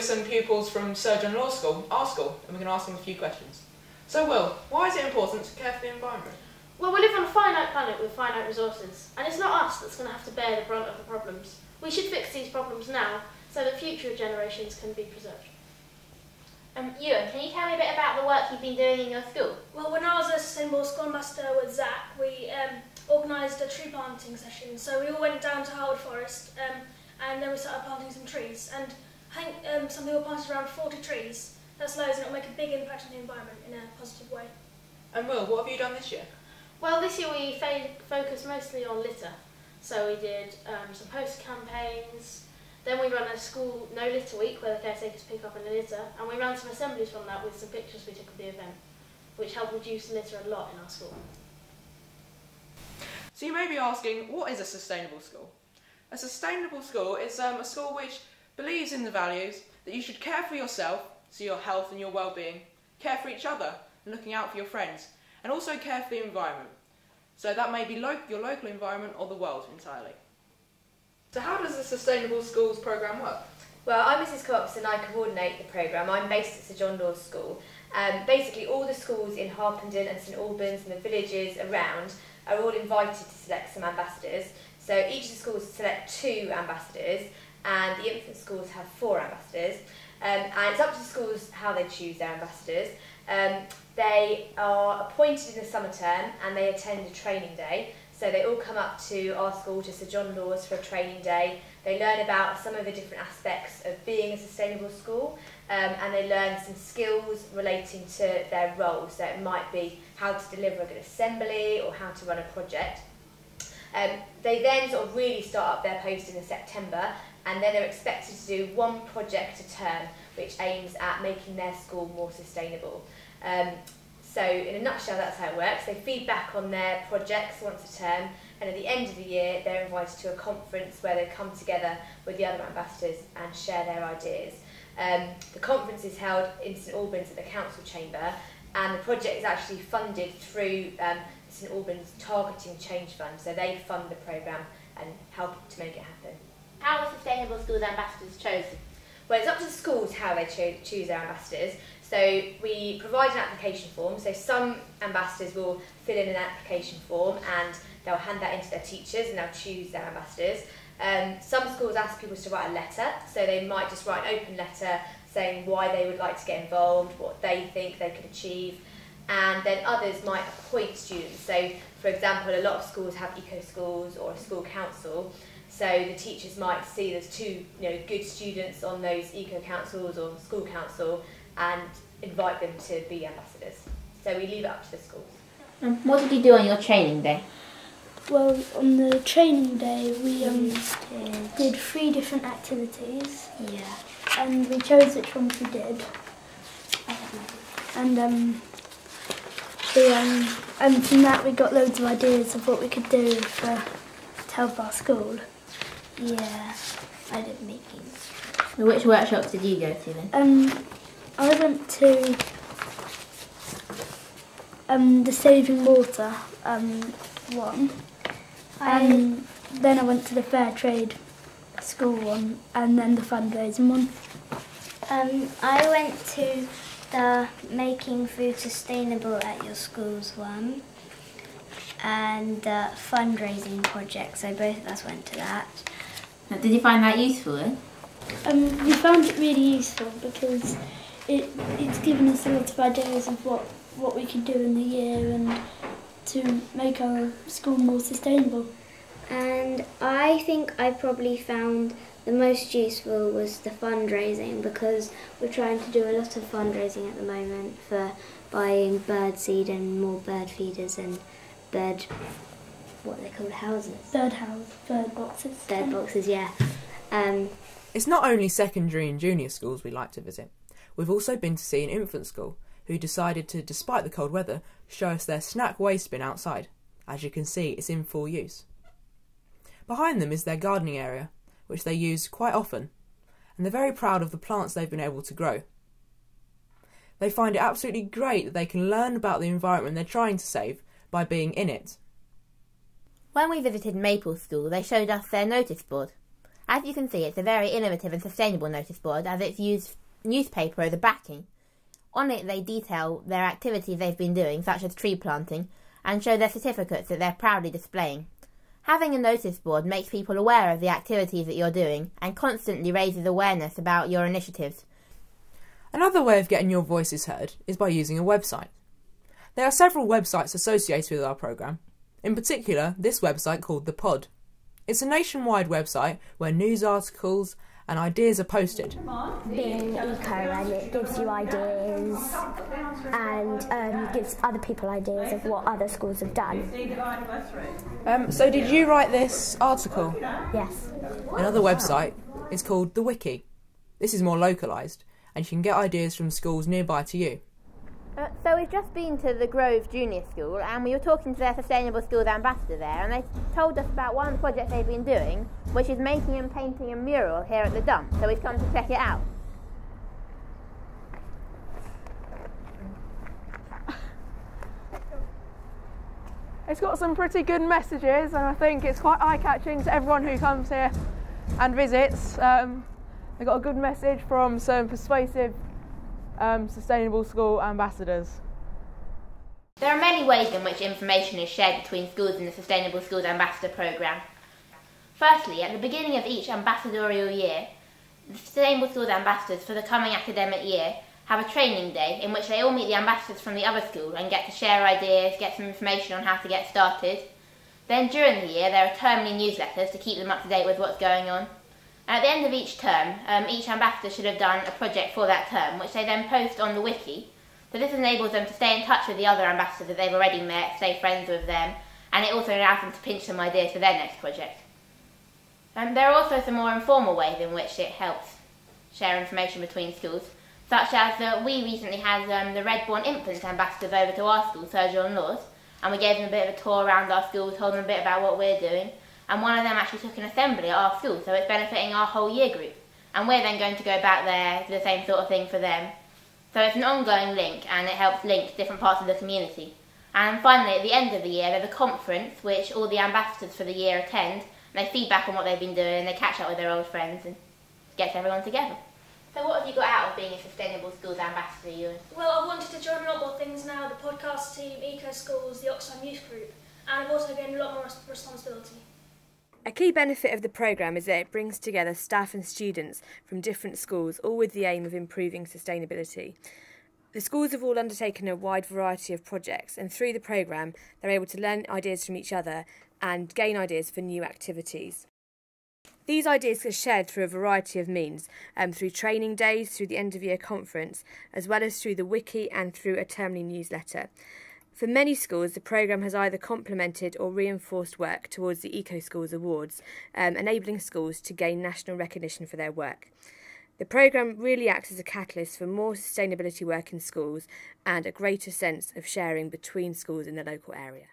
some pupils from Surgeon Law School, our school, and we're going to ask them a few questions. So Will, why is it important to care for the environment? Well, we live on a finite planet with finite resources, and it's not us that's going to have to bear the brunt of the problems. We should fix these problems now, so that future generations can be preserved. Ewan, can you tell me a bit about the work you've been doing in your school? Well, when I was a Sustainable School Ambassador with Zach, we organised a tree planting session. So we all went down to Harwood Forest and then we started planting some trees. And I think some people planted around 40 trees. That's loads and it'll make a big impact on the environment in a positive way. And Will, what have you done this year? Well, this year we focused mostly on litter. So we did some poster campaigns. Then we ran a school no litter week where the caretakers pick up any litter, and we ran some assemblies from that with some pictures we took of the event, which helped reduce litter a lot in our school. So you may be asking, what is a sustainable school? A sustainable school is a school which believes in the values that you should care for yourself, so your health and your well-being, care for each other and looking out for your friends, and also care for the environment. So that may be your local environment or the world entirely. So how does the Sustainable Schools programme work? Well, I'm Mrs Cox and I coordinate the programme. I'm based at Sir John Law's School. Basically all the schools in Harpenden and St Albans and the villages around are all invited to select some ambassadors. So each of the schools select 2 ambassadors and the infant schools have 4 ambassadors. And it's up to the schools how they choose their ambassadors. They are appointed in the summer term and they attend a training day. So they all come up to our school, to Sir John Law's, for a training day. They learn about some of the different aspects of being a sustainable school and they learn some skills relating to their role. So it might be how to deliver a good assembly or how to run a project. They then sort of really start up their post in September and then they're expected to do 1 project a term which aims at making their school more sustainable. So in a nutshell, that's how it works. They feed back on their projects once a term, and at the end of the year, they're invited to a conference where they come together with the other ambassadors and share their ideas. The conference is held in St Albans at the council chamber, and the project is actually funded through St Albans Targeting Change Fund, so they fund the programme and help to make it happen. How are Sustainable Schools ambassadors chosen? Well, it's up to the schools how they choose their ambassadors. So we provide an application form. So some ambassadors will fill in an application form and they'll hand that into their teachers and they'll choose their ambassadors. Some schools ask people to write a letter. So they might just write an open letter saying why they would like to get involved, what they think they could achieve. And then others might appoint students. So, for example, a lot of schools have eco-schools or a school council. So the teachers might see there's 2 good students on those eco-councils or school council and invite them to be ambassadors. So we leave it up to the schools. What did you do on your training day? Well, on the training day we did 3 different activities. Yeah. And we chose which ones we did. And from that we got loads of ideas of what we could do to help our school. Yeah, I did making. Which workshops did you go to then? I went to the Saving Water one, and then I went to the Fair Trade School one, and then the fundraising one. I went to the Making Food Sustainable at Your Schools one, and the fundraising project, so both of us went to that. Now, did you find that useful then? We found it really useful because it's given us a lot of ideas of what we could do in the year and to make our school more sustainable. And I think I probably found the most useful was the fundraising, because we're trying to do a lot of fundraising at the moment for buying bird seed and more bird feeders and what are they called, houses? Bird boxes. Bird boxes, yeah. It's not only secondary and junior schools we like to visit. We've also been to see an infant school who decided to, despite the cold weather, show us their snack waste bin outside. As you can see, it's in full use. Behind them is their gardening area, which they use quite often, and they're very proud of the plants they've been able to grow. They find it absolutely great that they can learn about the environment they're trying to save by being in it. When we visited Maple School, they showed us their notice board. As you can see, it's a very innovative and sustainable notice board, as it's used newspaper as a backing. On it they detail their activities they've been doing, such as tree planting, and show their certificates that they're proudly displaying. Having a notice board makes people aware of the activities that you're doing and constantly raises awareness about your initiatives. Another way of getting your voices heard is by using a website. There are several websites associated with our programme, in particular this website called The Pod. It's a nationwide website where news articles and ideas are posted. Being eco, and it gives you ideas and gives other people ideas of what other schools have done. So did you write this article? Yes. Another website is called The Wiki. This is more localised, and you can get ideas from schools nearby to you. So we've just been to the Grove Junior School, and we were talking to their Sustainable Schools ambassador there, and they told us about one of the projects they've been doing, which is making and painting a mural here at the dump, so we've come to check it out. It's got some pretty good messages, and I think it's quite eye-catching to everyone who comes here and visits. They've got a good message from some persuasive Sustainable School ambassadors. There are many ways in which information is shared between schools in the Sustainable Schools Ambassador programme. Firstly, at the beginning of each ambassadorial year, the Sustainable Schools Ambassadors for the coming academic year have a training day in which they all meet the ambassadors from the other school and get to share ideas, get some information on how to get started. Then during the year there are termly newsletters to keep them up to date with what's going on. And at the end of each term, each ambassador should have done a project for that term, which they then post on the wiki. So this enables them to stay in touch with the other ambassadors that they've already met, stay friends with them, and it also allows them to pinch some ideas for their next project. There are also some more informal ways in which it helps share information between schools, such as we recently had the Redbourne Infants ambassadors over to our school, Sir John Laws, and we gave them a bit of a tour around our school, told them a bit about what we're doing. And one of them actually took an assembly at our school, so it's benefiting our whole year group. And we're then going to go back there, do the same sort of thing for them. So it's an ongoing link, and it helps link different parts of the community. And finally, at the end of the year, there's a conference which all the ambassadors for the year attend, and they feedback on what they've been doing, they catch up with their old friends, and gets everyone together. So what have you got out of being a Sustainable Schools ambassador, Ewan? Well, I've wanted to join a lot more things now, the podcast team, Eco Schools, the Oxfam Youth Group, and I've also gained a lot more responsibility. A key benefit of the programme is that it brings together staff and students from different schools, all with the aim of improving sustainability. The schools have all undertaken a wide variety of projects, and through the programme they're able to learn ideas from each other and gain ideas for new activities. These ideas are shared through a variety of means, through training days, through the end-of-year conference, as well as through the wiki and through a termly newsletter. For many schools, the programme has either complemented or reinforced work towards the Eco Schools Awards, enabling schools to gain national recognition for their work. The programme really acts as a catalyst for more sustainability work in schools and a greater sense of sharing between schools in the local area.